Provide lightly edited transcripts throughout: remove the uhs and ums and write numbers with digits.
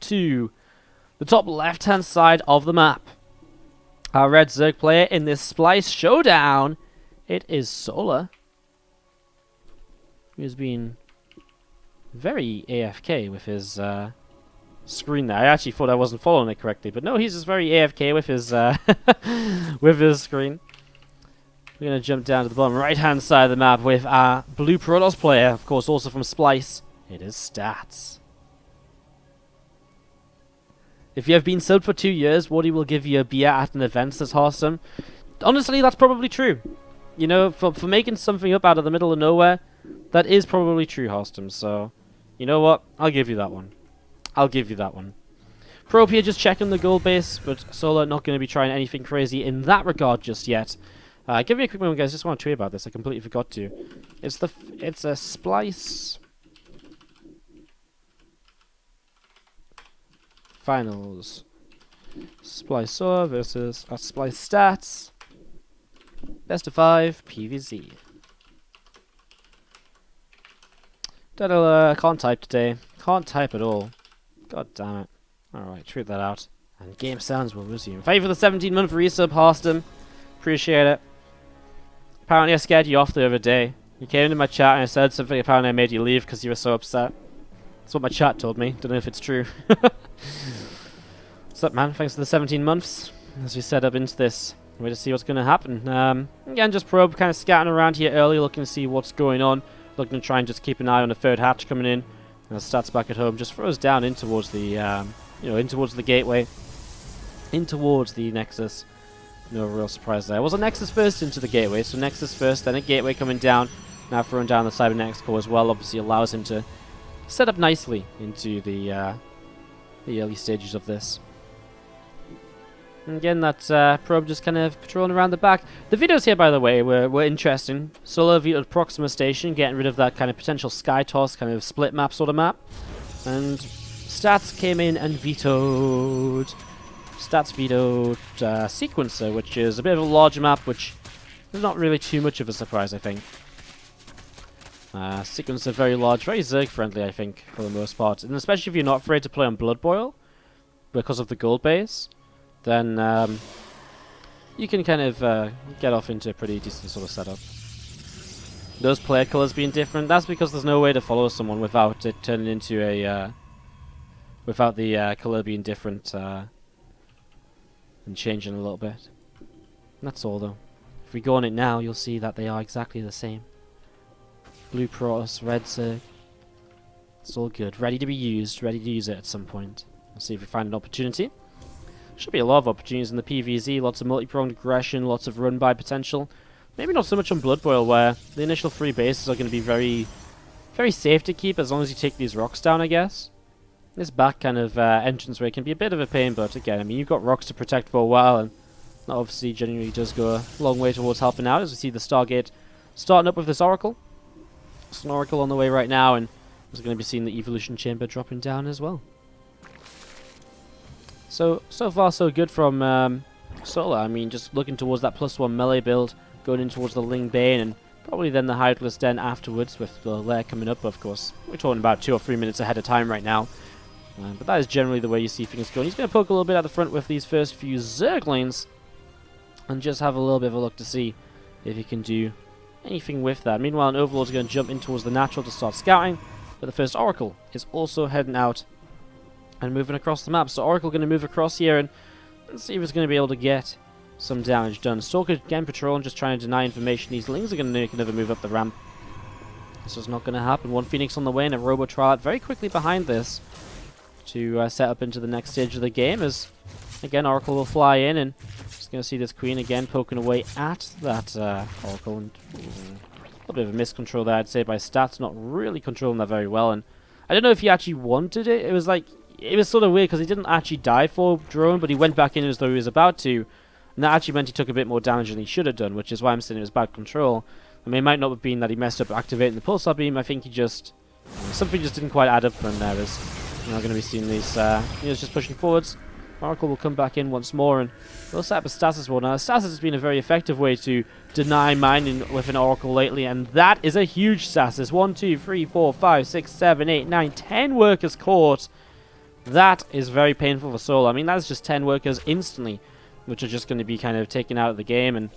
to the top left-hand side of the map. Our red Zerg player in this Splice showdown, it is Solar, who's been very AFK with his screen there. I actually thought I wasn't following it correctly, but no, he's just very AFK with his with his screen. We're going to jump down to the bottom right-hand side of the map with our blue Protoss player, of course, also from Splice. It is Stats. If you have been subbed for 2 years, Wardy will give you a beer at an event, says Horsem. Honestly, that's probably true. You know, for making something up out of the middle of nowhere, that is probably true, Horsem. So, you know what? I'll give you that one. I'll give you that one. Probe here just checking the gold base, but Solar not going to be trying anything crazy in that regard just yet. Give me a quick moment, guys. Just want to tweet about this. I completely forgot to. It's a Splice Finals. Splice Solar versus Splice Stats. Best of 5 PvZ. Can't type today. Can't type at all. God damn it. Alright, treat that out. And game sounds will resume. Thank you for the 17-month resub, Horston. Appreciate it. Apparently I scared you off the other day. You came into my chat and I said something, apparently I made you leave because you were so upset. That's what my chat told me. Don't know if it's true. What's up, man? Thanks for the 17 months. As we set up into this. Wait to see what's going to happen. Again, just Probe kind of scatting around here early, looking to see what's going on. Looking to try and just keep an eye on the third hatch coming in. Stats back at home just throws down in towards the, in towards the gateway. In towards the Nexus. No real surprise there. It was a Nexus first into the gateway, so Nexus first, then a gateway coming down. Now throwing down the Cybernetics core as well. Obviously allows him to set up nicely into the early stages of this. And again, that Probe just kind of patrolling around the back. The videos here, by the way, were interesting. Solar vetoed Proxima Station, getting rid of that kind of potential Sky Toss, kind of split map sort of map. And Stats came in and vetoed... Stats vetoed Sequencer, which is a bit of a larger map, which is not really too much of a surprise, I think. Sequencer very large, very Zerg friendly, I think, for the most part. And especially if you're not afraid to play on Blood Boil, because of the gold base, then you can kind of get off into a pretty decent sort of setup. Those player colors being different, that's because there's no way to follow someone without it turning into a... without the color being different and changing a little bit. That's all, though. If we go on it now, you'll see that they are exactly the same. Blue Protoss, red Zerg. It's all good. Ready to be used. Ready to use it at some point. We'll see if we find an opportunity. Should be a lot of opportunities in the PvZ. Lots of multi-pronged aggression. Lots of run-by potential. Maybe not so much on Blood Boil, where the initial 3 bases are going to be very, very safe to keep as long as you take these rocks down, I guess. This back kind of entranceway can be a bit of a pain, but again, I mean, you've got rocks to protect for a while, and that obviously genuinely does go a long way towards helping out, as we see the Stargate starting up with this Oracle. There's an Oracle on the way right now, and we're going to be seeing the Evolution Chamber dropping down as well. So far so good from Solar. I mean, just looking towards that +1 melee build, going in towards the Ling Bane, and probably then the Hydralisk Den afterwards with the lair coming up, of course. We're talking about 2 or 3 minutes ahead of time right now. But that is generally the way you see things going. He's going to poke a little bit at the front with these first few Zerglings, and just have a little bit of a look to see if he can do anything with that. Meanwhile, an Overlord's going to jump in towards the Natural to start scouting, but the first Oracle is also heading out and moving across the map. So Oracle going to move across here and see if it's going to be able to get some damage done. Stalker again patrolling, just trying to deny information. These Lings are going to make another move up the ramp. This is not going to happen. One Phoenix on the way and a Robo Trial very quickly behind this to set up into the next stage of the game, as again Oracle will fly in, and just going to see this Queen again poking away at that Oracle, and a little bit of a miscontrol there, I'd say, by Stats, not really controlling that very well. And I don't know if he actually wanted it. It was like, it was sort of weird because he didn't actually die for drone, but he went back in as though he was about to, and that actually meant he took a bit more damage than he should have done, which is why I'm saying it was bad control. I mean, it might not have been that he messed up activating the Pulsar Beam. I think he just, something just didn't quite add up for him there. As we're now going to be seeing these, he's just pushing forwards. Oracle will come back in once more, and we'll set up a Stasis wall. Now, Stasis has been a very effective way to deny mining with an Oracle lately, and that is a huge Stasis. 1, 2, 3, 4, 5, 6, 7, 8, 9, 10 workers caught That is very painful for Solo. I mean, that's just 10 workers instantly, which are just going to be kind of taken out of the game. And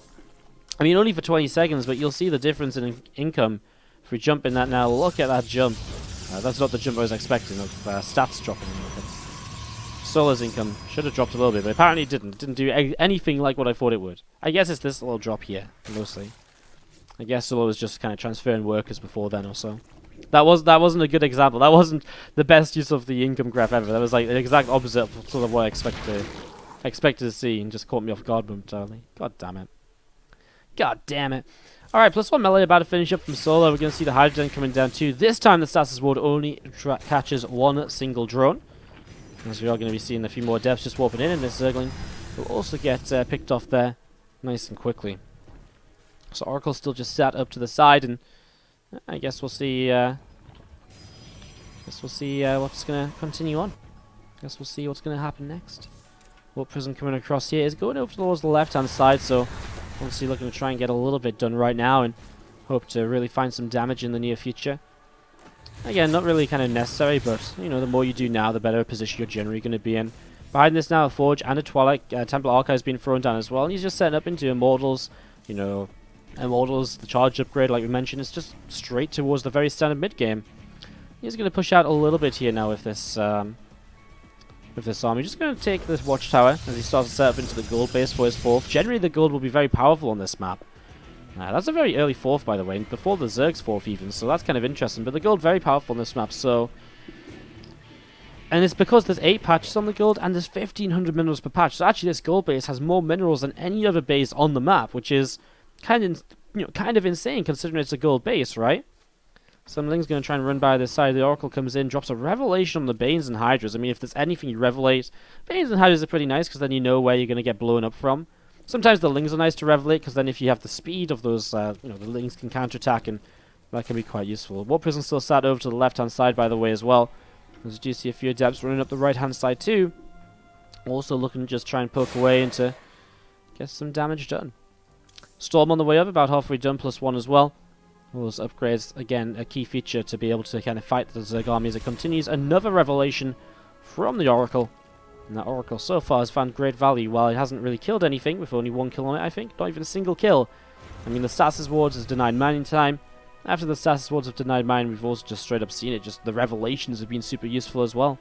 I mean, only for 20 seconds, but you'll see the difference in income if we jump in that now. Look at that jump. That's not the jump I was expecting of stats dropping. Solo's income should have dropped a little bit, but apparently it didn't. It didn't do anything like what I thought it would. I guess it's this little drop here, mostly. I guess Solo was just kind of transferring workers before then or so. That wasn't a good example. That wasn't the best use of the income graph ever. That was like the exact opposite of sort of what I expected to see, and just caught me off guard momentarily. God damn it. God damn it. Alright, +1 melee about to finish up from Solo. We're going to see the hydrogen coming down too. This time the status ward only catches one single drone. As we are going to be seeing a few more depths just warping in, and this Zergling will also get picked off there nice and quickly. So Oracle's still just sat up to the side, and I guess we'll see what's going to continue on. Guess we'll see what's going to happen next. Warp Prism coming across here is going over towards the left-hand side, so obviously looking to try and get a little bit done right now and hope to really find some damage in the near future. Again, not really kind of necessary, but you know, the more you do now, the better position you're generally going to be in. Behind this now, a Forge and a Twilight Temple Archive has been thrown down as well, and he's just setting up into Immortals. You know, Immortals, the charge upgrade, like we mentioned, is just straight towards the very standard mid game. He's going to push out a little bit here now with this army. Just going to take this Watchtower as he starts to set up into the gold base for his 4th. Generally, the gold will be very powerful on this map. That's a very early 4th, by the way, before the Zerg's 4th even, so that's kind of interesting. But the gold very powerful on this map, so... And it's because there's 8 patches on the gold, and there's 1,500 minerals per patch. So actually, this gold base has more minerals than any other base on the map, which is kind of insane considering it's a gold base, right? Something's going to try and run by this side. The Oracle comes in, drops a Revelation on the Banes and Hydras. I mean, if there's anything you revelate, Banes and Hydras are pretty nice, because then you know where you're going to get blown up from. Sometimes the Lings are nice to revelate, because then if you have the speed of those, the Lings can counterattack, and that can be quite useful. Warp Prism still sat over to the left-hand side, by the way, as well. As you do see a few Adepts running up the right-hand side, too. Also looking to just try and poke away and to get some damage done. Storm on the way up, about halfway done, +1 as well. All those upgrades, again, a key feature to be able to kind of fight the Zerg army as it continues. Another Revelation from the Oracle. And that Oracle so far has found great value. While it hasn't really killed anything, with only 1 kill on it, I think. Not even a single kill. I mean, the Stasis Wards has denied mining time. After the Stasis Wards have denied mining, we've also just straight up seen it. Just the Revelations have been super useful as well.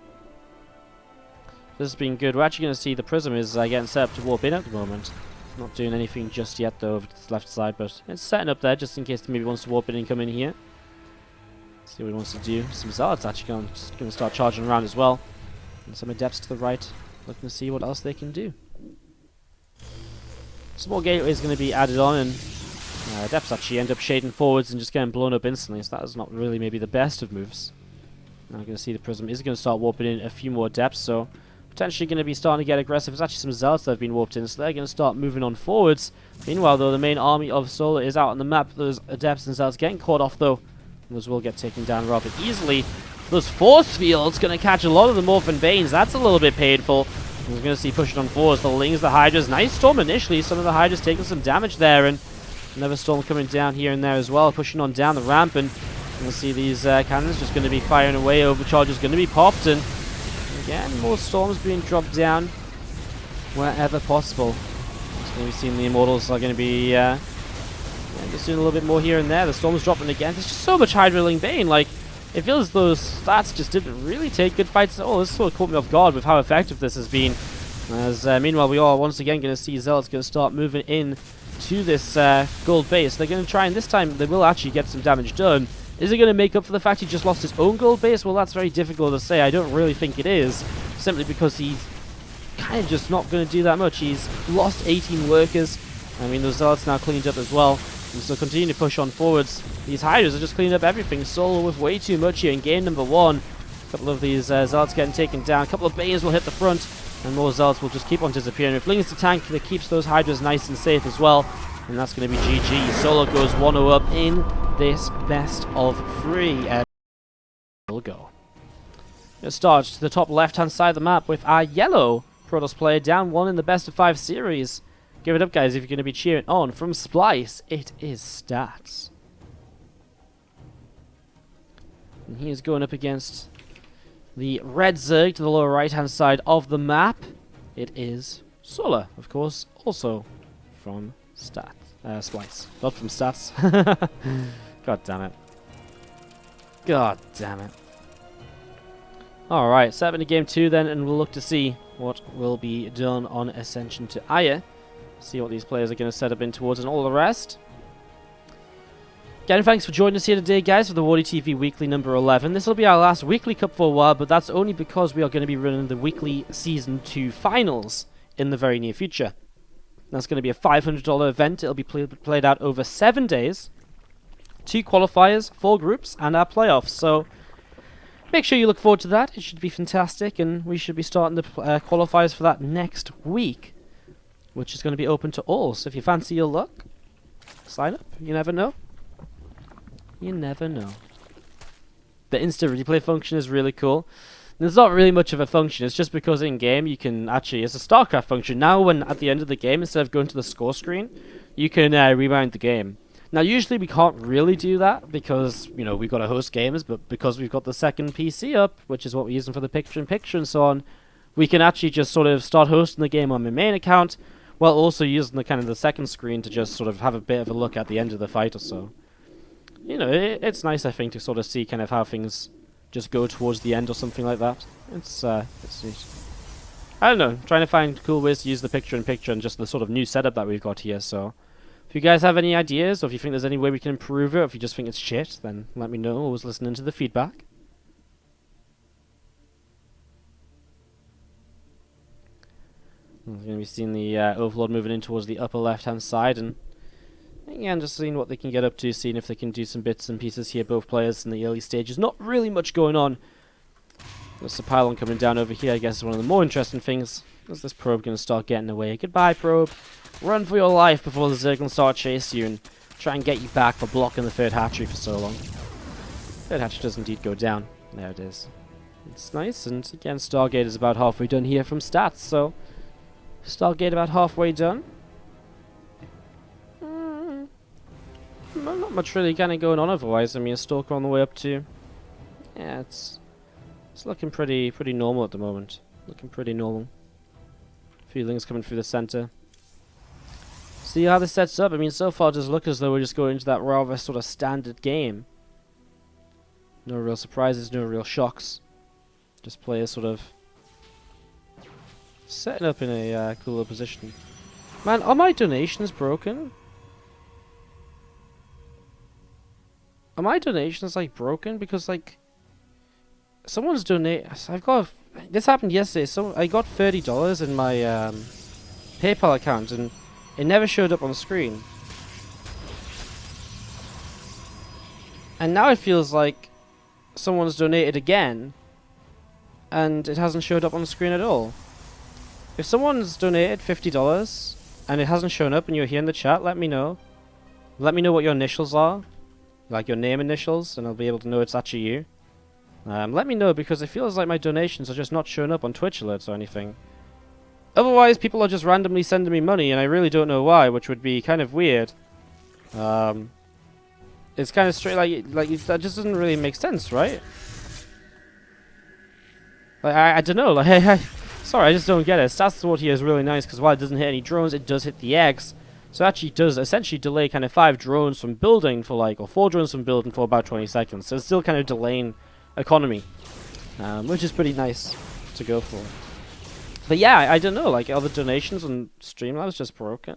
This has been good. We're actually going to see the Prism is getting set up to warp in at the moment. Not doing anything just yet, though, over to the left side, but it's setting up there just in case maybe wants to warp in and come in here. See what he wants to do. Some Zealots actually going to start charging around as well. And some Adepts to the right, looking to see what else they can do. Some more gateways going to be added on, and Adepts actually end up shading forwards and just getting blown up instantly, so that is not really maybe the best of moves. Now we're going to see the Prism is going to start warping in a few more Adepts, so potentially going to be starting to get aggressive. There's actually some Zealots that have been warped in, so they're going to start moving on forwards. Meanwhile, though, the main army of Solar is out on the map. Those Adepts and Zealots getting caught off, though. Those will get taken down rather easily. Those Force Fields going to catch a lot of the Morphin Banes. That's a little bit painful. We're going to see pushing on forwards. The Lings, the Hydras. Nice Storm initially. Some of the Hydras taking some damage there, and another Storm coming down here and there as well, pushing on down the ramp, and we'll see these cannons just going to be firing away. Overcharge is going to be popped, and again, more Storms being dropped down wherever possible. Just going to be seeing the Immortals are going to be just doing a little bit more here and there. The Storm's dropping again. There's just so much Hydraling Bane. Like, it feels as though stats just didn't really take good fights at all. This sort of caught me off guard with how effective this has been. As meanwhile, we are once again going to see Zealots going to start moving in to this gold base. They're going to try, and this time they will actually get some damage done. Is it going to make up for the fact he just lost his own gold base? Well, that's very difficult to say. I don't really think it is, simply because he's kind of just not going to do that much. He's lost 18 workers. I mean, those Zealots now cleaned up as well, and so continue to push on forwards. These Hydras are just cleaning up everything. Solo with way too much here in game number 1. A couple of these Zealots getting taken down. A couple of Banes will hit the front, and more Zealots will just keep on disappearing. If Ling's the tank, that keeps those Hydras nice and safe as well. And that's going to be GG. Solo goes 1-0 up in this best of 3. We'll go. Let's start to the top left-hand side of the map with our yellow Protoss player down 1 in the best of 5 series. Give it up, guys, if you're going to be cheering on. From Splice, it is Stats. And he is going up against the red Zerg to the lower right-hand side of the map. It is Solar, of course, also from Splice. Not from Stats. God damn it. God damn it. Alright, step into game 2 then, and we'll look to see what will be done on Ascension to Aya. See what these players are going to set up in towards and all the rest. Again, thanks for joining us here today, guys, for the WardiTV Weekly number 11. This will be our last weekly cup for a while, but that's only because we are going to be running the weekly Season 2 finals in the very near future. That's going to be a $500 event. It'll be played out over 7 days. 2 qualifiers, 4 groups, and our playoffs. So make sure you look forward to that. It should be fantastic, and we should be starting the qualifiers for that next week, which is going to be open to all. So if you fancy your luck, sign up. You never know. You never know. The instant replay function is really cool. There's not really much of a function. It's just because in game you can actually, it's a StarCraft function. Now when at the end of the game, instead of going to the score screen, you can rewind the game. Now usually we can't really do that because, you know, we've got to host gamers, but because we've got the second PC up, which is what we're using for the picture-in-picture and so on, we can actually just sort of start hosting the game on my main account, while also using the kind of the second screen to just sort of have a bit of a look at the end of the fight or so. You know, it's nice, I think, to sort of see kind of how things just go towards the end or something like that. It's neat. I don't know, trying to find cool ways to use the picture-in-picture and just the sort of new setup that we've got here, so if you guys have any ideas, or if you think there's any way we can improve it, or if you just think it's shit, then let me know. Always listening to the feedback. We're going to be seeing the Overlord moving in towards the upper left-hand side, and again, just seeing what they can get up to, seeing if they can do some bits and pieces here, both players in the early stages. Not really much going on. There's the pylon coming down over here, I guess, is one of the more interesting things. Is this probe going to start getting away? Goodbye, probe. Run for your life before the Zerg can start chasing you and try and get you back for blocking the third hatchery for so long. Third hatchery does indeed go down. There it is. It's nice, and again, Stargate is about halfway done here from stats, so Stargate about halfway done. Not much really kind of going on otherwise. I mean, a Stalker on the way up to... Yeah, it's looking pretty normal at the moment. Looking pretty normal. Feelings coming through the center. See how this sets up? I mean, so far it does look as though we're just going into that rather sort of standard game. No real surprises, no real shocks. Just players sort of setting up in a cooler position. Man, are my donations broken? Are my donations like broken? Because like someone's donate. I've got. This happened yesterday. So I got $30 in my PayPal account, and it never showed up on the screen. And now it feels like someone's donated again, and it hasn't showed up on the screen at all. If someone's donated $50 and it hasn't shown up, and you're here in the chat, let me know. Let me know what your initials are. Like your name initials, and I'll be able to know it's actually you. Let me know, because it feels like my donations are just not showing up on Twitch alerts or anything. Otherwise, people are just randomly sending me money, and I really don't know why, which would be kind of weird. It's kind of straight, like that just doesn't really make sense, right? Like, I don't know, like, sorry, I just don't get it. Stats Sword here is really nice, because while it doesn't hit any drones, it does hit the eggs. So it actually does essentially delay kind of 5 drones from building for like, or 4 drones from building for about 20 seconds. So it's still kind of delaying economy, which is pretty nice to go for. But yeah, I don't know, like, are the donations on Streamlabs just broken?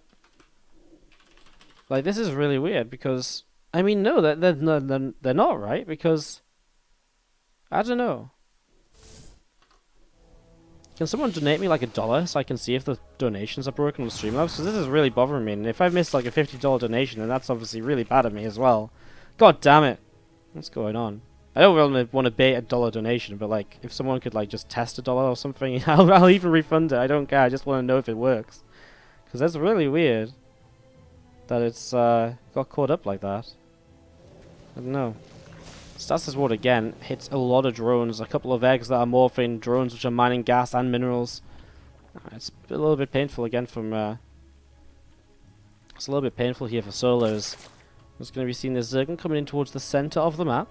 Like, this is really weird, because, I mean, no, they're not, right? Because, I don't know. Can someone donate me like $1 so I can see if the donations are broken on Streamlabs? Because this is really bothering me, and if I miss like a $50 donation, then that's obviously really bad of me as well. God damn it. What's going on? I don't really want to bait a $1 donation, but like, if someone could like just test $1 or something, I'll even refund it. I don't care, I just want to know if it works. Because that's really weird that it's got caught up like that. I don't know. Stats Ward again hits a lot of drones, a couple of eggs that are morphing, drones which are mining gas and minerals. It's a little bit painful again from it's a little bit painful here for solos. There's going to be seeing the Zerg coming in towards the center of the map.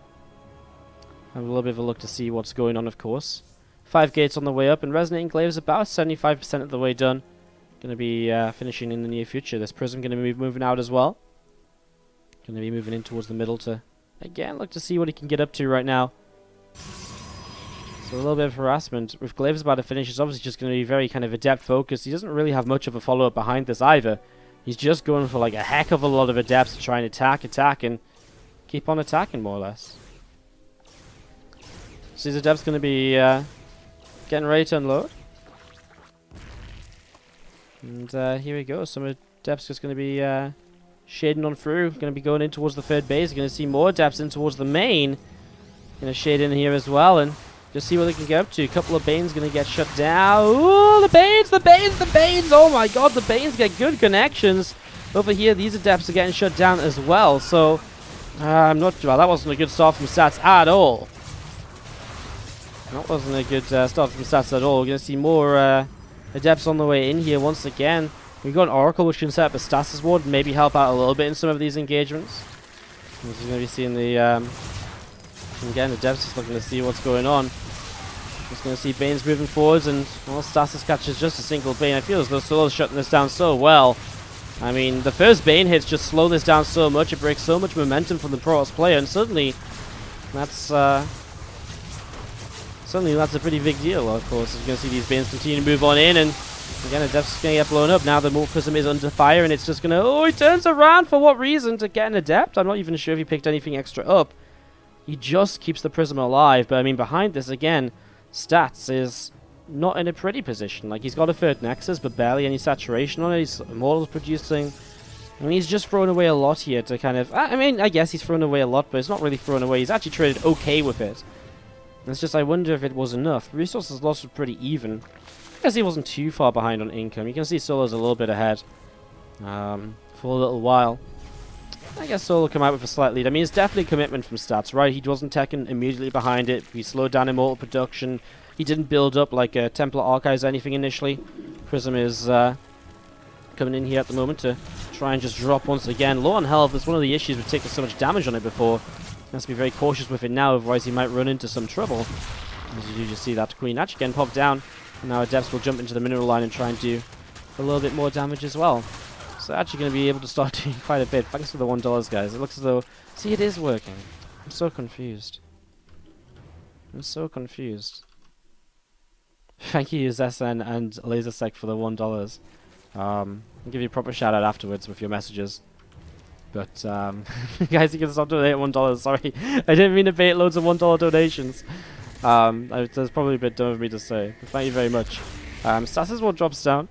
Have a little bit of a look to see what's going on, of course. 5 gates on the way up, and Resonating Glaive is about 75% of the way done. Going to be finishing in the near future. This Prism going to be moving out as well. Going to be moving in towards the middle to, again, look to see what he can get up to right now. So a little bit of harassment. With Glaive's about to finish, it's obviously just going to be very kind of adept focused. He doesn't really have much of a follow-up behind this either. He's just going for like a heck of a lot of adepts to try and attack, and keep on attacking more or less. So these adepts going to be getting ready to unload. And here we go. Some adepts just going to be shading on through. Going to be going in towards the third base. Going to see more adepts in towards the main. Going to shade in here as well and just see what they can get up to. A couple of Banes going to get shut down. Ooh, the Banes! Oh my god, the Banes get good connections. Over here, these adepts are getting shut down as well. So, I'm not sure. That wasn't a good start from Stats at all. That wasn't a good start from Stats at all. We're going to see more adepts on the way in here once again. We've got an Oracle which can set up a Stasis ward and maybe help out a little bit in some of these engagements. We're going to be seeing the... again, the devs just looking to see what's going on. Just going to see Banes moving forwards, and well, Stasis catches just a single Bane. I feel as though Solo's shutting this down so well. I mean, the first Bane hits just slow this down so much, it breaks so much momentum from the Protoss player, and suddenly that's a pretty big deal, of course. You're going to see these Banes continue to move on in, and again, the Adept's going to get blown up. Now the Morph Prism is under fire, and it's just going to... Oh, he turns around! For what reason? To get an Adept? I'm not even sure if he picked anything extra up. He just keeps the Prism alive, but I mean, behind this, again, Stats is not in a pretty position. Like, he's got a third Nexus, but barely any saturation on it. He's Immortals producing. I mean, he's just thrown away a lot here to kind of... I mean, I guess he's thrown away a lot, but it's not really thrown away. He's actually traded okay with it. It's just, I wonder if it was enough. Resources lost were pretty even. I guess he wasn't too far behind on income. You can see Solo's a little bit ahead for a little while. I guess Solo come out with a slight lead. I mean, it's definitely commitment from Stats, right? He wasn't taken immediately behind it. He slowed down Immortal production. He didn't build up like Templar Archives or anything initially. Prism is coming in here at the moment to try and just drop once again. Low on health is one of the issues with taking so much damage on it before. He has to be very cautious with it now, otherwise he might run into some trouble. As you do just see that Queen actually getting popped down. And now Adepts will jump into the mineral line and try and do a little bit more damage as well. So actually going to be able to start doing quite a bit. Thanks for the $1, guys. It looks as though... See, it is working. I'm so confused. Thank you, SN and LaserSec, for the $1. I'll give you a proper shout out afterwards with your messages. But, guys, you can stop donating $1. Sorry. I didn't mean to bait loads of $1 donations. That's probably a bit dumb of me to say. But thank you very much. Stasis Ward drops down.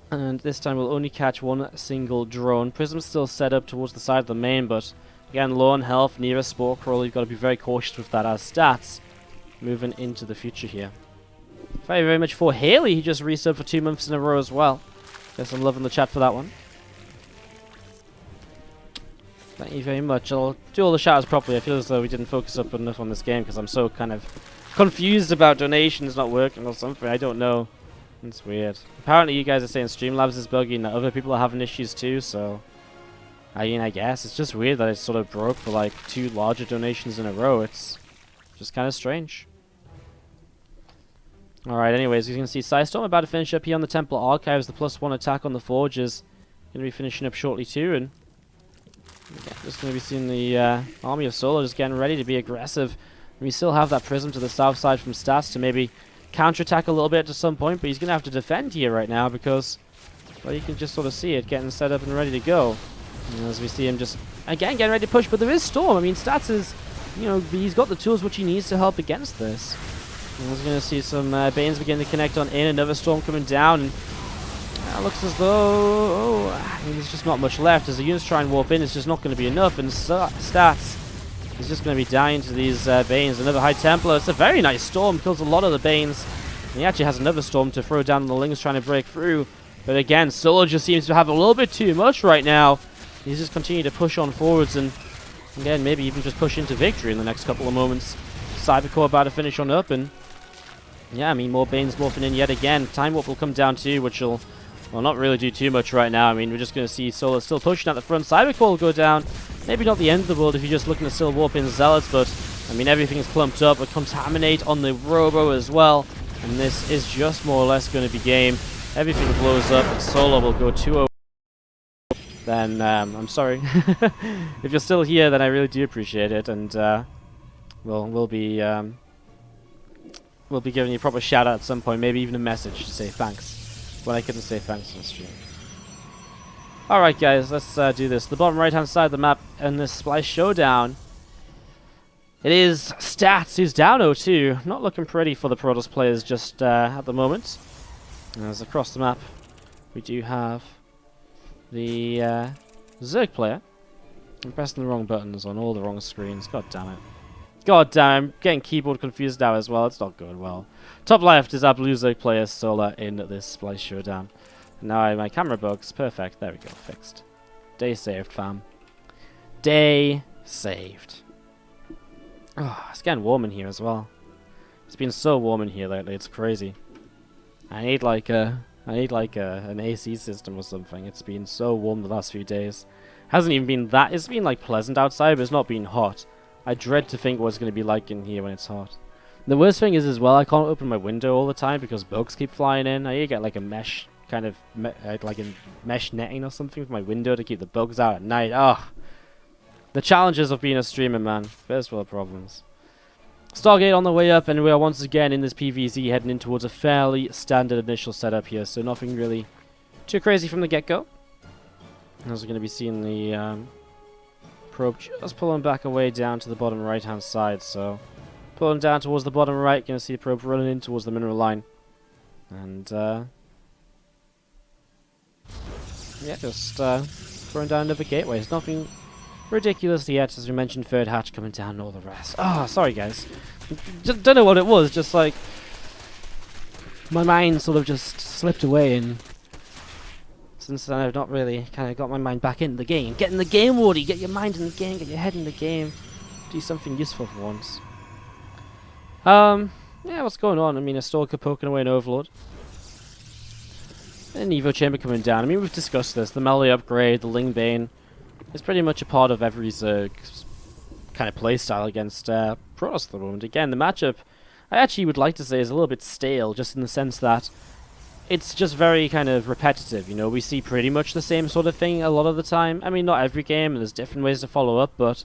And this time we'll only catch one single drone. Prism's still set up towards the side of the main, but again, low on health, near a Spore Crawler. You've got to be very cautious with that as Stats moving into the future here. Thank you very much for Haley. He just resubbed for 2 months in a row as well. Get some love in the chat for that one. Thank you very much. I'll do all the shoutouts properly. I feel as though we didn't focus up enough on this game because I'm so kind of confused about donations not working or something. I don't know. It's weird. Apparently you guys are saying Streamlabs is buggy and that other people are having issues too, so... I mean, I guess. It's just weird that it sort of broke for like 2 larger donations in a row. It's just kind of strange. Alright, anyways, you can see Psystorm about to finish up here on the Templar Archives. The +1 attack on the Forge is going to be finishing up shortly too, and... Again, just going to be seeing the army of Solo just getting ready to be aggressive. We still have that Prism to the south side from Stats to maybe counterattack a little bit at some point, but he's going to have to defend here right now because, well, you can just sort of see it getting set up and ready to go. And as we see him just, again, getting ready to push, but there is Storm. I mean, Stats is, you know, he's got the tools which he needs to help against this. And we're going to see some Banes begin to connect on in, another Storm coming down, and it looks as though, I mean, there's just not much left. As the units try and warp in, it's just not going to be enough, and Stats is just going to be dying to these Banes. Another High Templar. It's a very nice Storm. Kills a lot of the Banes. And he actually has another Storm to throw down on the Lings trying to break through. But again, Solo just seems to have a little bit too much right now. He's just continuing to push on forwards and, again, maybe even just push into victory in the next couple of moments. Cybercore about to finish on up, and yeah, I mean, more Banes morphing in yet again. Time Warp will come down too, which will, well, not really do too much right now. I mean, we're just going to see Solo still pushing at the front. Cybercore will go down. Maybe not the end of the world if you're just looking to still warp in Zealots, but I mean, everything's clumped up. A contaminate on the Robo as well. And this is just more or less going to be game. Everything blows up. Solo will go 2-0. Then, I'm sorry. If you're still here, then I really do appreciate it. And we'll be giving you a proper shout out at some point. Maybe even a message to say thanks. When I couldn't say thanks on stream. Alright guys, let's do this. The bottom right hand side of the map in this Splice Showdown. It is Stats who's down 0-2. Not looking pretty for the Protoss players just at the moment. As across the map, we do have the Zerg player. I'm pressing the wrong buttons on all the wrong screens. God damn it. God damn, I'm getting keyboard confused now as well. It's not going well. Top left is our blue Zerg player Solar in this Splice Showdown. Now my camera bugs. Perfect. There we go. Fixed. Day saved, fam. Day saved. Oh, it's getting warm in here as well. It's been so warm in here lately. It's crazy. I need like an AC system or something. It's been so warm the last few days. Hasn't even been that. It's been like pleasant outside, but it's not been hot. I dread to think what it's going to be like in here when it's hot. The worst thing is as well, I can't open my window all the time because bugs keep flying in. I get like a mesh kind of like a mesh netting or something for my window to keep the bugs out at night. Ugh. The challenges of being a streamer, man. First world problems. Stargate on the way up, and we are once again in this PvZ heading in towards a fairly standard initial setup here, so nothing really too crazy from the get-go. As we're going to be seeing the probe just pulling back away down to the bottom right-hand side, so pulling down towards the bottom right, going to see the probe running in towards the mineral line. And yeah, just throwing down another gateway. It's nothing ridiculous yet, as we mentioned, third hatch coming down and all the rest. Oh, sorry guys. Just don't know what it was, just like my mind sort of just slipped away, and since then I've not really kind of got my mind back into the game. Get in the game, Wardy! Get your mind in the game, get your head in the game. Do something useful for once. Yeah, what's going on? I mean, a Stalker poking away an Overlord. An Evo Chamber coming down. I mean, we've discussed this. The melee upgrade, the Ling Bane, is pretty much a part of every Zerg kind of playstyle against Protoss at the moment. Again, the matchup, I actually would like to say, is a little bit stale, just in the sense that it's just very kind of repetitive. You know, we see pretty much the same sort of thing a lot of the time. I mean, not every game, and there's different ways to follow up, but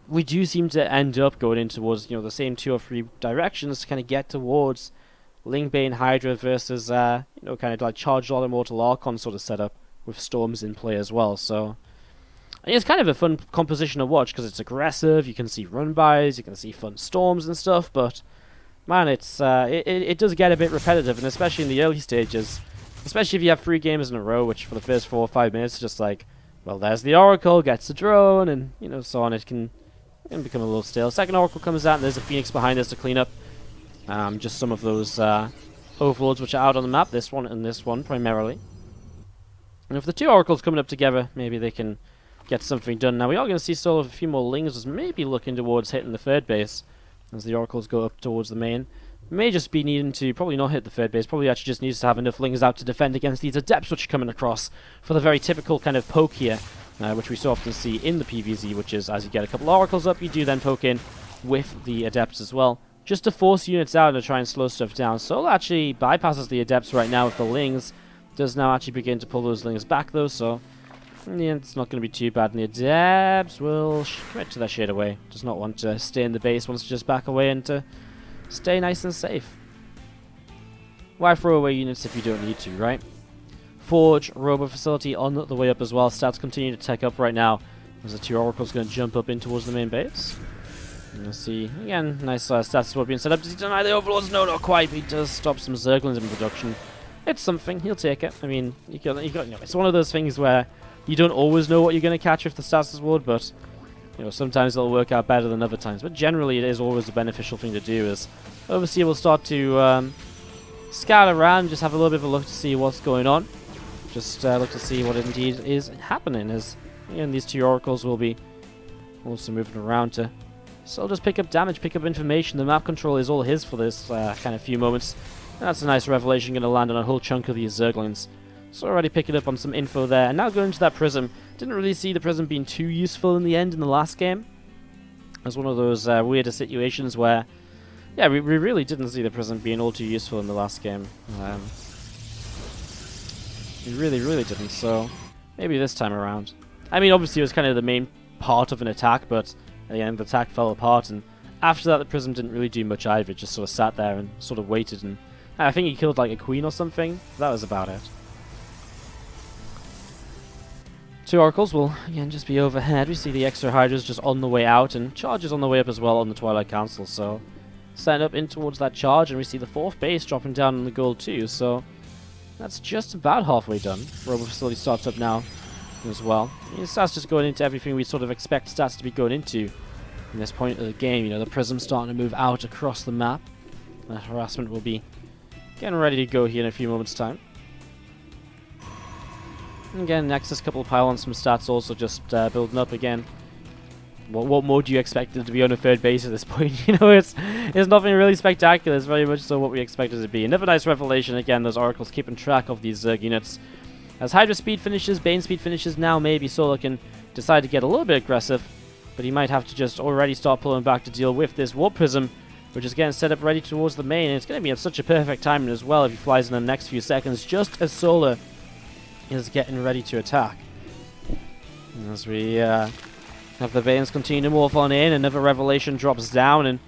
we do seem to end up going in towards, you know, the same 2 or 3 directions to kind of get towards Ling Bane Hydra versus, you know, kind of like Charged All Immortal Archon sort of setup with Storms in play as well. So it's kind of a fun composition to watch because it's aggressive. You can see run-bys, you can see fun storms and stuff, but man, it's it does get a bit repetitive, and especially in the early stages, especially if you have 3 games in a row, which for the first 4 or 5 minutes, just like, well, there's the Oracle, gets the drone, and, you know, so on. It can become a little stale. Second Oracle comes out, and there's a Phoenix behind us to clean up just some of those Overlords which are out on the map, this one and this one primarily. And if the 2 Oracles coming up together, maybe they can get something done. Now we are going to see still a few more Lings as maybe looking towards hitting the third base as the Oracles go up towards the main. May just be needing to probably not hit the third base, probably actually just needs to have enough Lings out to defend against these Adepts which are coming across for the very typical kind of poke here, which we so often see in the PvZ, which is as you get a couple Oracles up, you do then poke in with the Adepts as well, just to force units out and to try and slow stuff down. Soul actually bypasses the Adepts right now with the Lings, does now actually begin to pull those Lings back though, so yeah, it's not going to be too bad, and the Adepts will commit to their shade away. Does not want to stay in the base, wants to just back away and to stay nice and safe. Why throw away units if you don't need to, right? Forge, Robo Facility on the way up as well. Stats continue to tech up right now as the 2 Oracles going to jump up in towards the main base. And you'll see, again, nice stats sword being set up. Does he deny the Overlords? No, not quite. He does stop some Zerglings in production. It's something. He'll take it. I mean, you got, you know, it's one of those things where you don't always know what you're going to catch with the Status Ward, but you know, sometimes it'll work out better than other times. But generally, it is always a beneficial thing to do. As Overseer will start to scout around, just have a little bit of a look to see what's going on. Just look to see what indeed is happening. As again, these 2 Oracles will be also moving around to still just pick up damage, pick up information. The map control is all his for this kind of few moments. And that's a nice revelation, going to land on a whole chunk of these Zerglings. So already picking up on some info there. And now going to that Prism. Didn't really see the Prism being too useful in the end in the last game. It's one of those weirder situations where, yeah, we really didn't see the Prism being all too useful in the last game. We really didn't, so maybe this time around. I mean, obviously it was kind of the main part of an attack, but at the end the attack fell apart, and after that the Prism didn't really do much either. It just sort of sat there and sort of waited, and I think he killed like a queen or something. That was about it. Two oracles will again just be overhead. We see the extra Hydras just on the way out, and charges on the way up as well on the Twilight Council, so setting up in towards that charge, and we see the 4th base dropping down on the gold too, so that's just about halfway done. Robo Facility starts up now as well. Stats just going into everything we sort of expect stats to be going into in this point of the game. You know, the Prism starting to move out across the map. That harassment will be getting ready to go here in a few moments' time. And again, Nexus, couple of pylons, some stats also just building up again. What more do you expect it to be on a 3rd base at this point? You know, it's nothing really spectacular. It's very much so what we expected it to be. Another nice revelation again, those oracles keeping track of these Zerg units. As Hydra speed finishes, Bane speed finishes, now maybe Solar can decide to get a little bit aggressive, but he might have to just already start pulling back to deal with this Warp Prism, which is getting set up ready towards the main, and it's going to be at such a perfect timing as well if he flies in the next few seconds, just as Solar is getting ready to attack. And as we have the Banes continue to morph on in, another revelation drops down, and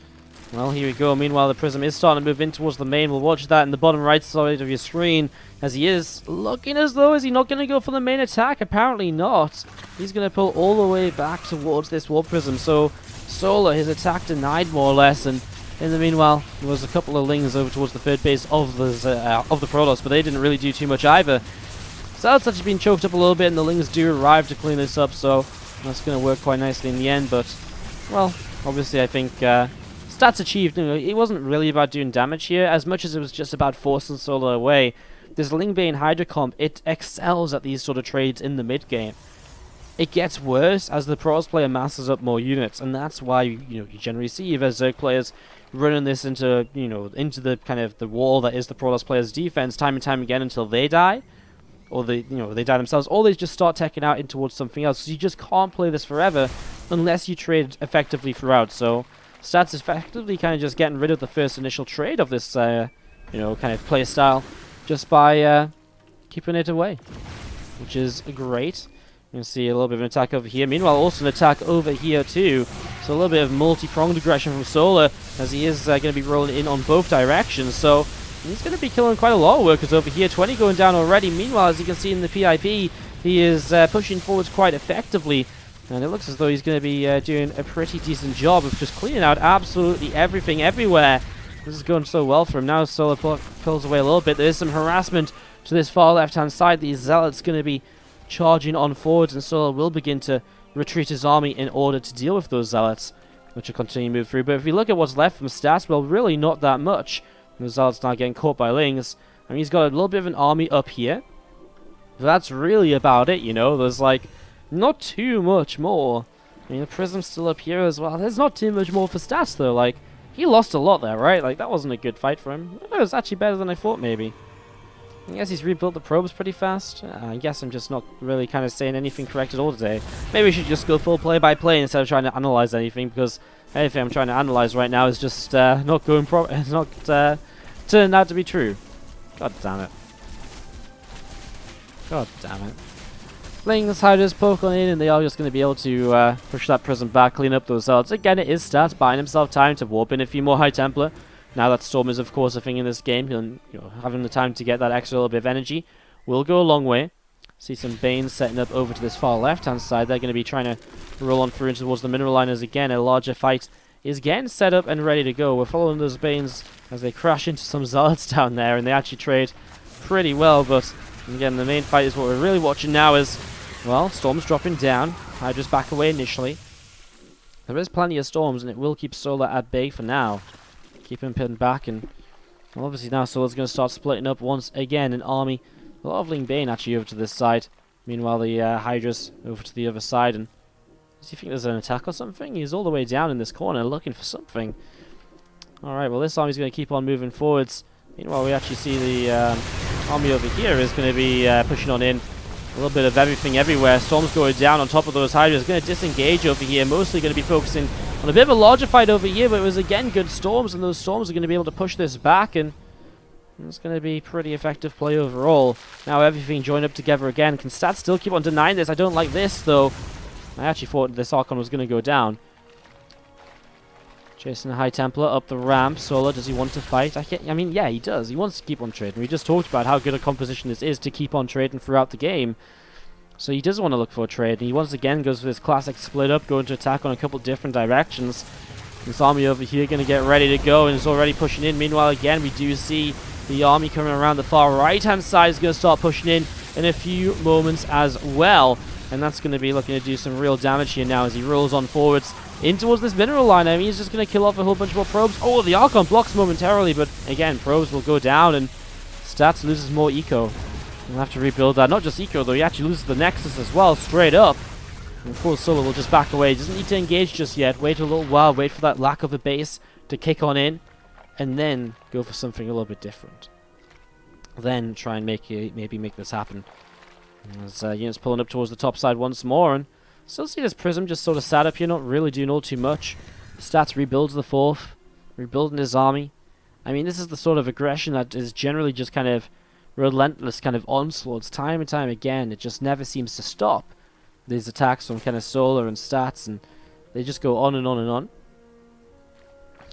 well, here we go. Meanwhile, the Prism is starting to move in towards the main. We'll watch that in the bottom right side of your screen, as he is looking as though, is he not going to go for the main attack? Apparently not. He's going to pull all the way back towards this Warp Prism, so Solar, his attack denied more or less, and in the meanwhile, there was a couple of Lings over towards the 3rd base of the Protoss, but they didn't really do too much either. Zealot's actually been choked up a little bit, and the Lings do arrive to clean this up, so that's going to work quite nicely in the end, but, well, obviously I think stats achieved. You know, it wasn't really about doing damage here, as much as it was just about forcing Solar away. This Lingbane Hydra comp, it excels at these sort of trades in the mid-game. It gets worse as the Protoss player masses up more units, and that's why you generally see either Zerg players running this into into the kind of the wall that is the Protoss players' defense time and time again until they die, or they die themselves, or they just start teching out in towards something else. So you just can't play this forever unless you trade effectively throughout. So Stats effectively kind of just getting rid of the first initial trade of this kind of play style just by keeping it away, which is great. You can see a little bit of an attack over here. Meanwhile, also an attack over here too. So a little bit of multi-pronged aggression from Solar, as he is going to be rolling in on both directions. So he's going to be killing quite a lot of workers over here. 20 going down already. Meanwhile, as you can see in the PIP, he is pushing forwards quite effectively. And it looks as though he's going to be doing a pretty decent job of just cleaning out absolutely everything everywhere. This is going so well for him. Now Solar pulls away a little bit. There is some harassment to this far left-hand side. These Zealots going to be charging on forwards, and Solar will begin to retreat his army in order to deal with those Zealots, which will continue to move through. But if we look at what's left from stats, well, really not that much. The Zealots now getting caught by Lings. I mean, he's got a little bit of an army up here. But that's really about it, you know. There's, like, not too much more. I mean, the Prism's still up here as well. There's not too much more for stats, though. Like, he lost a lot there, right? Like, that wasn't a good fight for him. It was actually better than I thought, maybe. I guess he's rebuilt the probes pretty fast. I guess I'm just not really kind of saying anything correct at all today. Maybe we should just go full play-by-play instead of trying to analyze anything, because anything I'm trying to analyze right now is just not going it's not turning out to be true. God damn it. God damn it. Playing this Hydras poke on in, and they are just going to be able to push that Prism back, clean up those Zealots. Again, it is stats, buying himself time to warp in a few more High Templar. Now that Storm is, of course, a thing in this game, and having the time to get that extra little bit of energy will go a long way. See some Banes setting up over to this far left-hand side. They're going to be trying to roll on through towards the mineral liners again. A larger fight is getting set up and ready to go. We're following those Banes as they crash into some Zealots down there, and they actually trade pretty well. But again, the main fight is what we're really watching now is, well, Storm's dropping down. Hydra's back away initially. There is plenty of Storms, and it will keep Solar at bay for now. Keep him pinned back, and well, obviously now Solar's going to start splitting up once again an army. A lot of Ling Bane actually over to this side. Meanwhile, the Hydra's over to the other side. And does he think there's an attack or something? He's all the way down in this corner looking for something. Alright, well, this army's going to keep on moving forwards. Meanwhile, we actually see the army over here is going to be pushing on in. A little bit of everything everywhere. Storm's going down on top of those Hydras. Going to disengage over here. Mostly going to be focusing on a bit of a larger fight over here, but it was again good storms, and those storms are going to be able to push this back, and it's going to be pretty effective play overall. Now everything joined up together again. Can Stats still keep on denying this? I don't like this, though. I actually thought this Archon was going to go down. Chasing the High Templar up the ramp. Solar, does he want to fight? I mean, yeah, he does. He wants to keep on trading. We just talked about how good a composition this is to keep on trading throughout the game. So he does want to look for a trade. And he once again goes for this classic split up, going to attack on a couple different directions. This army over here going to get ready to go, and is already pushing in. Meanwhile, again, we do see the army coming around the far right-hand side is going to start pushing in a few moments as well. And that's going to be looking to do some real damage here now as he rolls on forwards in towards this mineral line. I mean, he's just going to kill off a whole bunch more probes. Oh, the Archon blocks momentarily, but again, probes will go down, and Stats loses more eco. We'll have to rebuild that. Not just eco, though. He actually loses the Nexus as well, straight up. And of course, Solar will just back away. He doesn't need to engage just yet. Wait a little while. Wait for that lack of a base to kick on in, and then go for something a little bit different. Then try and maybe make this happen. As units pulling up towards the top side once more, and still see this Prism just sort of sat up here, not really doing all too much. Stats rebuilds the 4th, rebuilding his army. I mean, this is the sort of aggression that is generally just kind of relentless kind of onslaughts time and time again. It just never seems to stop. These attacks from kind of Solar and Stats, and they just go on and on and on.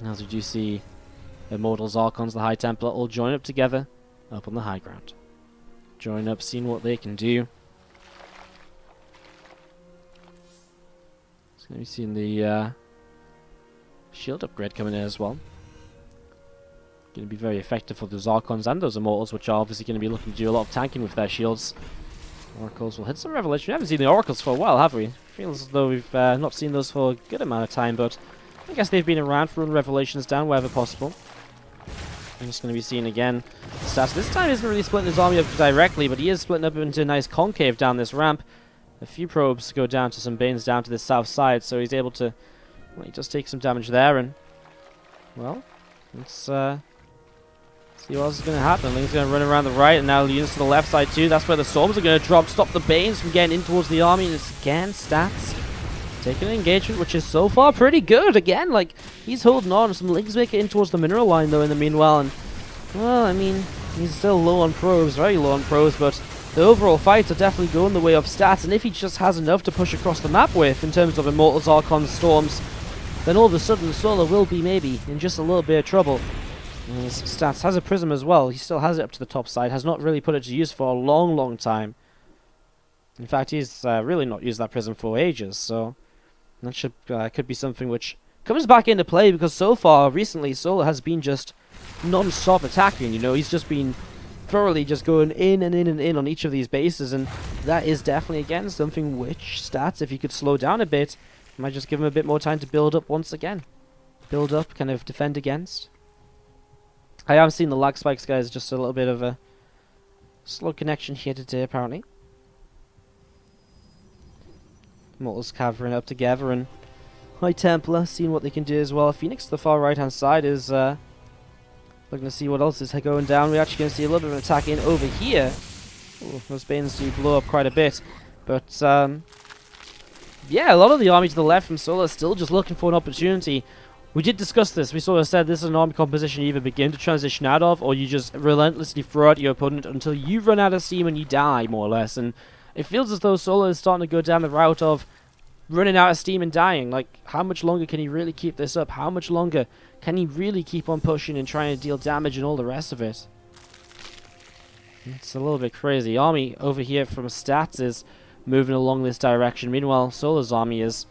As we do see Immortals, Archons, the High Templar all join up together up on the high ground. Join up, seeing what they can do. It's going to be seeing the shield upgrade coming in as well. Going to be very effective for those Archons and those Immortals, which are obviously going to be looking to do a lot of tanking with their shields. Oracles will hit some Revelation. We haven't seen the Oracles for a while, have we? Feels as though we've not seen those for a good amount of time, but I guess they've been around for running Revelations down wherever possible. I'm just going to be seeing again Stats. This time isn't really splitting his army up directly, but he is splitting up into a nice concave down this ramp. A few probes go down to some Banes down to the south side, so he's able to, well, he just takes some damage there, and, well, let's see what else is going to happen. Ling's going to run around the right, and now the units to the left side too. That's where the Storms are going to drop, stop the Banes from getting in towards the army, and it's again Stats taking an engagement, which is so far pretty good. Again, like, he's holding on. Some Lings make it in towards the mineral line, though, in the meanwhile. And, well, I mean, he's still low on probes, very low on probes, but the overall fights are definitely going the way of Stats. And if he just has enough to push across the map with, in terms of Immortals, Archons, Storms, then all of a sudden Solar will be maybe in just a little bit of trouble. And his Stats has a Prism as well. He still has it up to the top side. Has not really put it to use for a long, long time. In fact, he's really not used that Prism for ages, so that should could be something which comes back into play, because so far, recently, Solar has been just non-stop attacking, you know. He's just been thoroughly just going in and in and in on each of these bases, and that is definitely, again, something which Stats, if he could slow down a bit, might just give him a bit more time to build up once again. Build up, kind of defend against. I am seeing the lag spikes, guys, just a little bit of a slow connection here today, apparently. Immortals covering up together, and High Templar seeing what they can do as well. Phoenix to the far right hand side is looking to see what else is going down. We're actually going to see a little bit of an attack in over here. Ooh, those Banes do blow up quite a bit, but yeah, a lot of the army to the left from Solar is still just looking for an opportunity. We did discuss this. We sort of said this is an army composition you either begin to transition out of, or you just relentlessly throw at your opponent until you run out of steam and you die, more or less. And it feels as though Solar is starting to go down the route of running out of steam and dying. Like, how much longer can he really keep this up? How much longer can he really keep on pushing and trying to deal damage and all the rest of it? It's a little bit crazy. Army over here from Stats is moving along this direction. Meanwhile, Solar's army is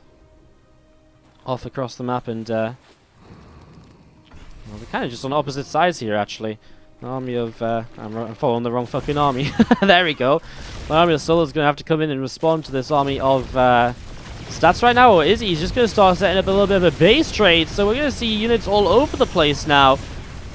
off across the map, and well, they're kind of just on opposite sides here, actually. An army of I'm following the wrong fucking army. There we go. The army of Solar's going to have to come in and respond to this army of Stats right now, or is he? He's just going to start setting up a little bit of a base trade, so we're going to see units all over the place now.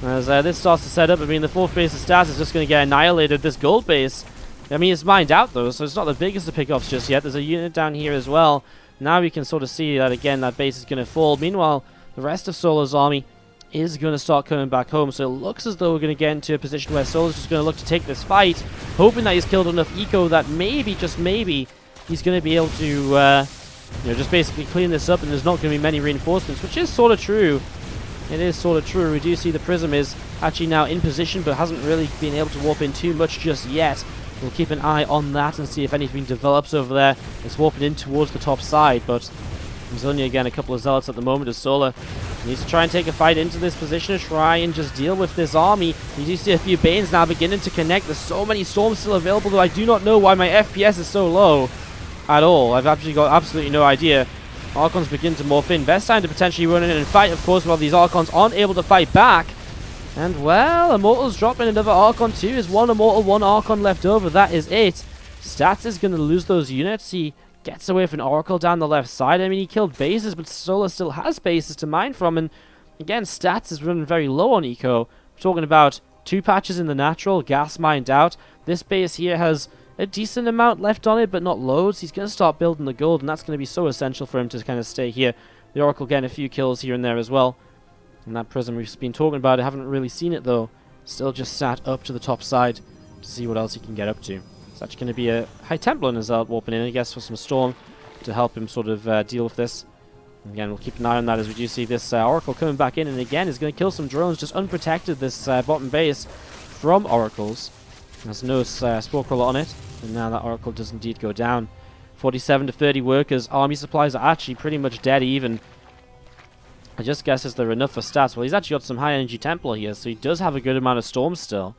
As this starts to set up, I mean, the 4th base of Stats is just going to get annihilated. This gold base, I mean, it's mined out, though, so it's not the biggest of pickups just yet. There's a unit down here as well. Now we can sort of see that, again, that base is going to fall. Meanwhile, the rest of Solar's army is going to start coming back home, so it looks as though we're going to get into a position where Solar's just going to look to take this fight, hoping that he's killed enough eco that maybe, just maybe, he's going to be able to you know, just basically clean this up and there's not going to be many reinforcements, which is sort of true. It is sort of true. We do see the Prism is actually now in position, but hasn't really been able to warp in too much just yet. We'll keep an eye on that and see if anything develops over there. It's warping in towards the top side, but there's only, again, a couple of Zealots at the moment as Solar needs to try and take a fight into this position to try and just deal with this army. You do see a few Banes now beginning to connect. There's so many Storms still available, though I do not know why my FPS is so low at all. I've actually got absolutely no idea. Archons begin to morph in. Best time to potentially run in and fight, of course, while these Archons aren't able to fight back. And, well, Immortals dropping another Archon too. Is one Immortal, one Archon left over. That is it. Stats is going to lose those units. He gets away from Oracle down the left side. I mean, he killed bases, but Solar still has bases to mine from. And, again, Stats is running very low on Eco. We're talking about 2 patches in the natural, gas mined out. This base here has a decent amount left on it, but not loads. He's going to start building the gold, and that's going to be so essential for him to kind of stay here. The Oracle getting a few kills here and there as well. And that Prism we've been talking about, I haven't really seen it though. Still just sat up to the top side to see what else he can get up to. It's actually going to be a High Templar and a Zealot warping in, I guess, for some Storm to help him sort of deal with this. And again, we'll keep an eye on that as we do see this Oracle coming back in, and again is going to kill some drones, just unprotected this bottom base from Oracles. There's no Spore Crawler on it, and now that Oracle does indeed go down. 47 to 30 workers. Army supplies are actually pretty much dead even. I just guess is there enough for stats? Well, he's actually got some high energy Templar here, so he does have a good amount of Storms still,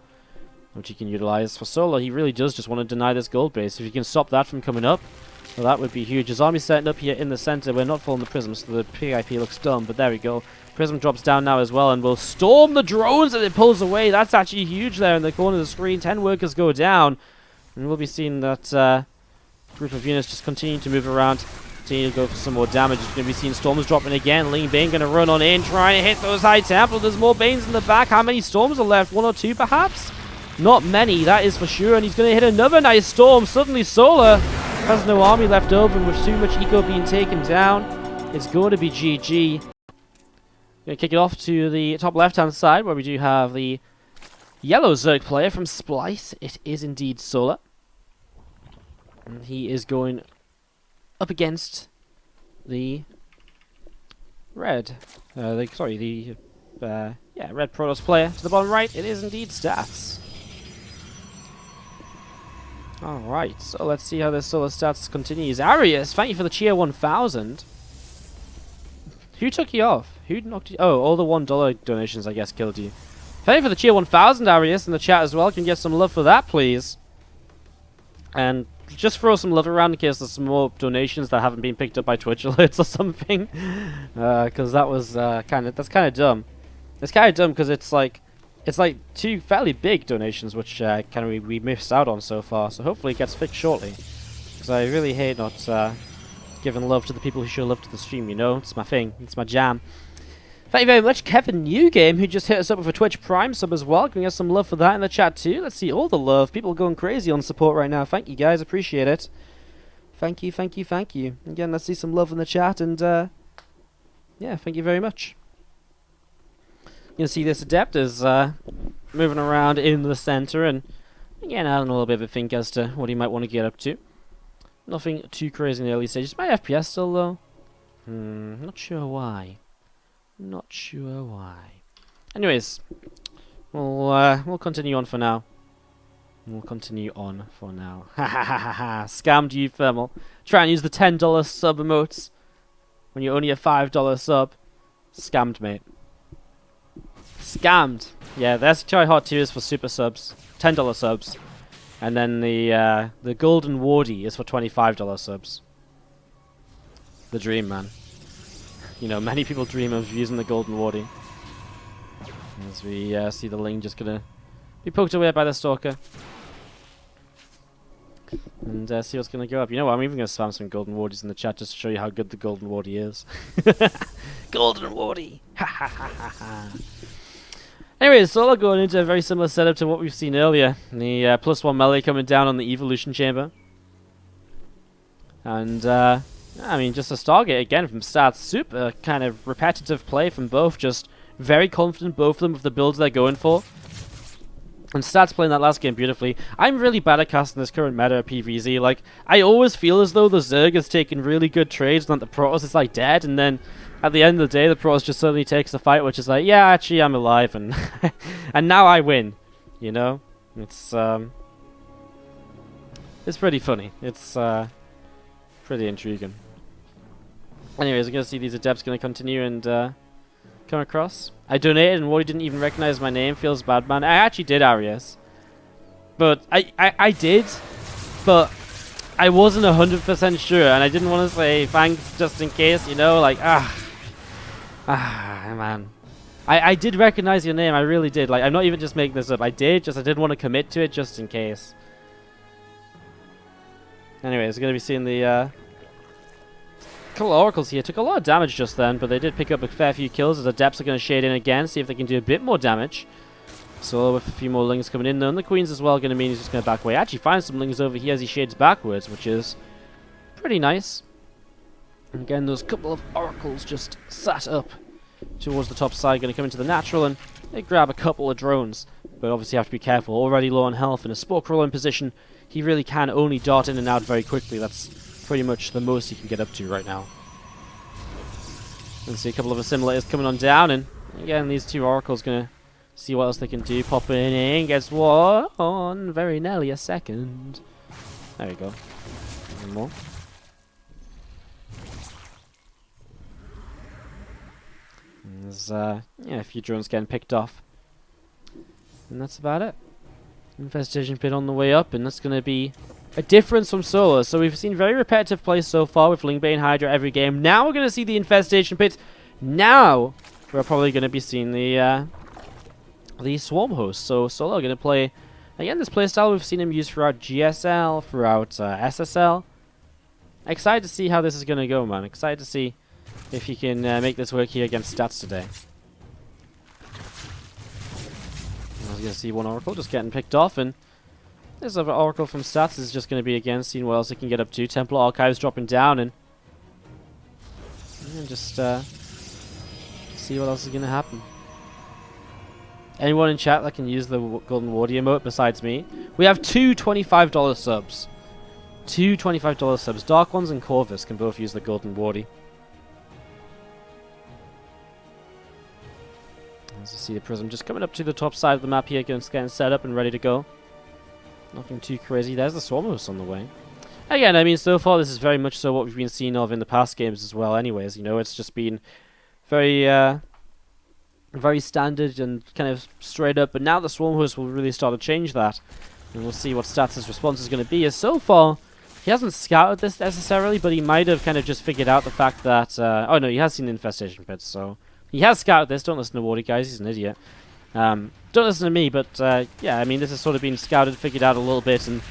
which he can utilize. For Solar, he really does just want to deny this gold base. If he can stop that from coming up, well, that would be huge. His army's setting up here in the center. We're not following the Prism, so the PIP looks dumb, but there we go. Prism drops down now as well, and will storm the drones as it pulls away. That's actually huge there in the corner of the screen. 10 workers go down, and we'll be seeing that group of units just continue to move around. Continue to go for some more damage. It's going to be seeing Storms dropping again. Ling Bane going to run on in, trying to hit those High Templar. There's more Banes in the back. How many Storms are left? 1 or 2 perhaps? Not many, that is for sure. And he's going to hit another nice Storm. Suddenly Solar has no army left over, and with too much eco being taken down, it's going to be GG. Going to kick it off to the top left-hand side, where we do have the yellow Zerg player from Splice. It is indeed Solar. And he is going up against the red, red Protoss player to the bottom right. It is indeed Stats. Alright, so let's see how this Solar Stats continues. Arius, thank you for the Cheer 1000. Who took you off? Who knocked you? Oh, all the $1 donations, I guess, killed you. Thank you for the Cheer 1000, Arius, in the chat as well. Can you get some love for that, please? And just throw some love around in case there's some more donations that haven't been picked up by Twitch alerts or something. Because that was that's kind of dumb. It's kind of dumb because it's like 2 fairly big donations which we missed out on so far. So hopefully it gets fixed shortly. Because I really hate not giving love to the people who show love to the stream. You know, it's my thing. It's my jam. Thank you very much, Kevin Newgame, who just hit us up with a Twitch Prime sub as well. Can we get some love for that in the chat too? Let's see all the love. People are going crazy on support right now. Thank you guys, appreciate it. Thank you, thank you, thank you. Again, let's see some love in the chat, and yeah, thank you very much. You can see this Adept is moving around in the center, and again, I don't know, a little bit of a think as to what he might want to get up to. Nothing too crazy in the early stages. My FPS still low. Not sure why. Not sure why. Anyways, we'll continue on for now. We'll continue on for now. Ha ha ha ha ha. Scammed you, Thermal. Try and use the $10 sub emotes when you're only a $5 sub. Scammed, mate. Scammed. Yeah, there's Try Hard tiers for super subs. $10 subs. And then the Golden Wardy is for $25 subs. The dream, man. You know, many people dream of using the Golden Wardy. As we see the Ling just gonna be poked away by the Stalker. And see what's gonna go up. You know what, I'm even gonna spam some Golden Wardies in the chat just to show you how good the Golden Wardy is. Golden Wardy! Ha ha ha ha ha! Anyways, Solar going into a very similar setup to what we've seen earlier. The +1 melee coming down on the Evolution Chamber. And I mean, just a Stargate again from Stats. Super kind of repetitive play from both. Just very confident, both of them, with the builds they're going for. And Stats playing that last game beautifully. I'm really bad at casting this current meta at PvZ. Like, I always feel as though the Zerg is taking really good trades and that the Protoss is like dead, and then at the end of the day the Protoss just suddenly takes the fight, which is like, yeah, actually I'm alive, and and now I win. You know? It's pretty funny. It's pretty intriguing. Anyways, we're gonna see these Adepts gonna continue and come across. I donated and Wardy didn't even recognize my name. Feels bad, man. I actually did, Arias. But I did, but I wasn't 100% sure, and I didn't want to say thanks just in case, you know, like, man. I did recognize your name, I really did. Like, I'm not even just making this up. I did, just I didn't want to commit to it just in case. Anyways, we're going to be seeing the couple of Oracles here. Took a lot of damage just then, but they did pick up a fair few kills as Adepts are going to shade in again, see if they can do a bit more damage. So with a few more Lings coming in, though, and the Queen's as well going to mean he's just going to back away. Actually finds some Lings over here as he shades backwards, which is pretty nice. And again, those couple of Oracles just sat up towards the top side, going to come into the natural, and they grab a couple of drones. But obviously have to be careful. Already low on health in a Spore Crawler in position. He really can only dart in and out very quickly. That's pretty much the most he can get up to right now. And see a couple of assimilators coming on down, and again these two Oracles gonna see what else they can do. Popping in, gets one, very nearly a second. There we go. One more. And there's yeah, a few drones getting picked off. And that's about it. Infestation Pit on the way up, and that's gonna be a difference from Solar. So we've seen very repetitive plays so far with Lingbane Hydra every game. Now we're going to see the Infestation Pit. Now we're probably going to be seeing the Swarm Host. So Solar going to play, again, this playstyle we've seen him use throughout GSL, throughout SSL. Excited to see how this is going to go, man. Excited to see if he can make this work here against Stats today. I was going to see one Oracle just getting picked off, and this other Oracle from Stats is just going to be, again, seeing what else it can get up to. Templar Archives dropping down, and just see what else is going to happen. Anyone in chat that can use the Golden Wardy emote besides me? We have two $25 subs. Two $25 subs. Dark Ones and Corvus can both use the Golden Wardy. As you see the Prism just coming up to the top side of the map here, getting set up and ready to go. Nothing too crazy. There's the Swarm Host on the way. Again, I mean, so far this is very much so what we've been seeing of in the past games as well anyways. You know, it's just been very very standard and kind of straight up. But now the Swarm Host will really start to change that. And we'll see what Stats' response is going to be. As so far, he hasn't scouted this necessarily, but he might have kind of just figured out the fact that... oh no, he has seen the Infestation Pits, so... He has scouted this. Don't listen to Wardy, guys. He's an idiot. Don't listen to me, but yeah, I mean, this has sort of been scouted, figured out a little bit, and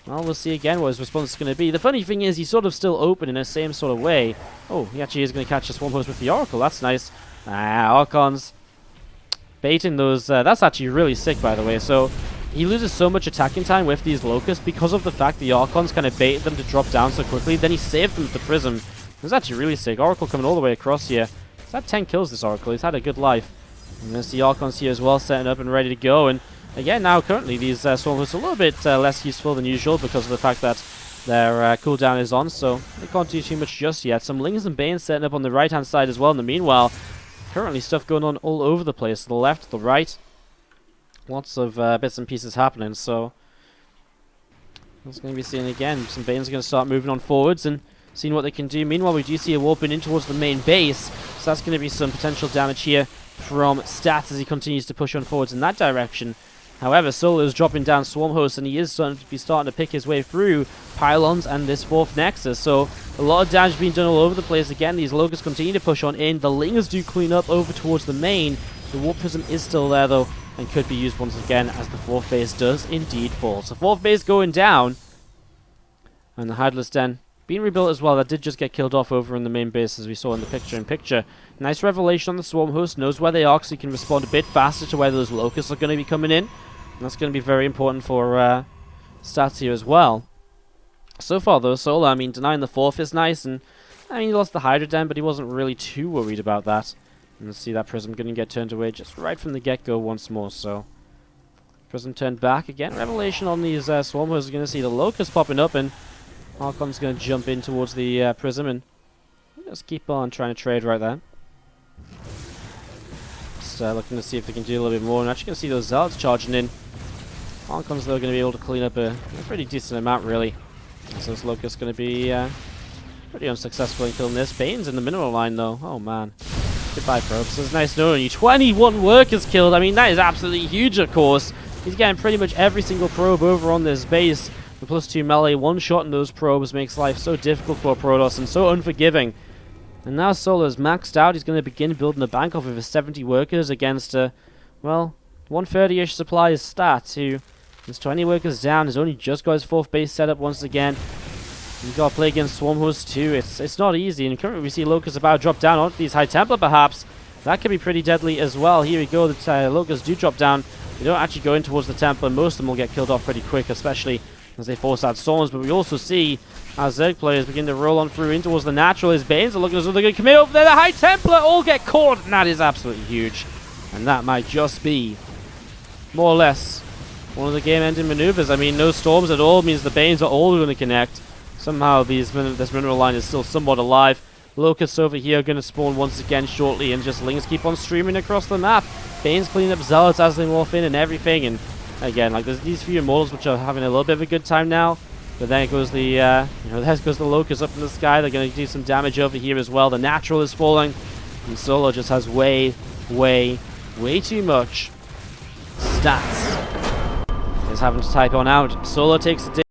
well, we'll see again what his response is going to be. The funny thing is, he's sort of still open in the same sort of way. Oh, he actually is going to catch the Swarm Host with the Oracle. That's nice. Archons baiting those. That's actually really sick, by the way. So he loses so much attacking time with these Locusts because of the fact the Archons kind of baited them to drop down so quickly. Then he saved them with the Prism. It was actually really sick. Oracle coming all the way across here. He's had 10 kills, this Oracle. He's had a good life. And there's the Archons here as well, setting up and ready to go. And again, now currently these Swarm Hosts are a little bit less useful than usual because of the fact that their cooldown is on, so they can't do too much just yet. Some Lings and Banes setting up on the right-hand side as well. In the meanwhile, currently stuff going on all over the place. To the left, to the right. Lots of bits and pieces happening, so that's going to be seeing again. Some Banes are going to start moving on forwards and seeing what they can do. Meanwhile, we do see a warping in towards the main base, so that's going to be some potential damage here from Stats as he continues to push on forwards in that direction. However, Solo is dropping down Swarm Host, and he is starting to pick his way through Pylons and this fourth Nexus. So a lot of damage being done all over the place. Again, these Locusts continue to push on in. The Lingers do clean up over towards the main. The Warp Prism is still there, though, and could be used once again as the fourth base does indeed fall. So fourth base going down, and the Hydralisk Den being rebuilt as well. That did just get killed off over in the main base, as we saw in the picture-in-picture. Nice revelation on the Swarm Host. Knows where they are, so he can respond a bit faster to where those Locusts are going to be coming in. And that's going to be very important for Stats here as well. So far, though, Solar, I mean, denying the fourth is nice. And, I mean, he lost the Hydra Den, but he wasn't really too worried about that. And let's see that Prism going to get turned away just right from the get-go once more. So, Prism turned back again. Revelation on these Swarmers. Are going to see the Locust popping up, and Archon's going to jump in towards the Prism and just keep on trying to trade right there. Just looking to see if they can do a little bit more. And actually going to see those Zealots charging in. Archon's though going to be able to clean up a pretty decent amount, really. So this Locust going to be pretty unsuccessful in killing this. Bane's in the mineral line, though. Oh, man. Goodbye, probes. It's nice knowing you. 21 workers killed. I mean, that is absolutely huge, of course. He's getting pretty much every single probe over on this base. The +2 melee, one shot in those probes makes life so difficult for Protoss and so unforgiving. And now Solar's maxed out. He's going to begin building a bank off of his 70 workers against, well, 130-ish supply is stats, who is 20 workers down. Has only just got his 4th base set up once again. You've got to play against Swarm Host too. It's not easy. And currently we see Locusts about to drop down onto these High Templar perhaps. That could be pretty deadly as well. Here we go. The Locusts do drop down. They don't actually go in towards the Templar. Most of them will get killed off pretty quick, especially as they force out Storms. But we also see as Zerg players begin to roll on through in towards the natural. His Banes are looking as though they're going to commit over there. The High Templar all get caught. And that is absolutely huge. And that might just be more or less one of the game-ending maneuvers. I mean, no Storms at all means the Banes are all going to connect. Somehow this mineral line is still somewhat alive. Locusts over here are going to spawn once again shortly, and just Lings keep on streaming across the map. Bane's cleaning up Zealots as they morph in and everything. And again, like, there's these few Immortals which are having a little bit of a good time now. But then goes the, there goes the Locusts up in the sky. They're going to do some damage over here as well. The Natural is falling. And Solo just has way too much stats. He's having to type on out. Solo takes a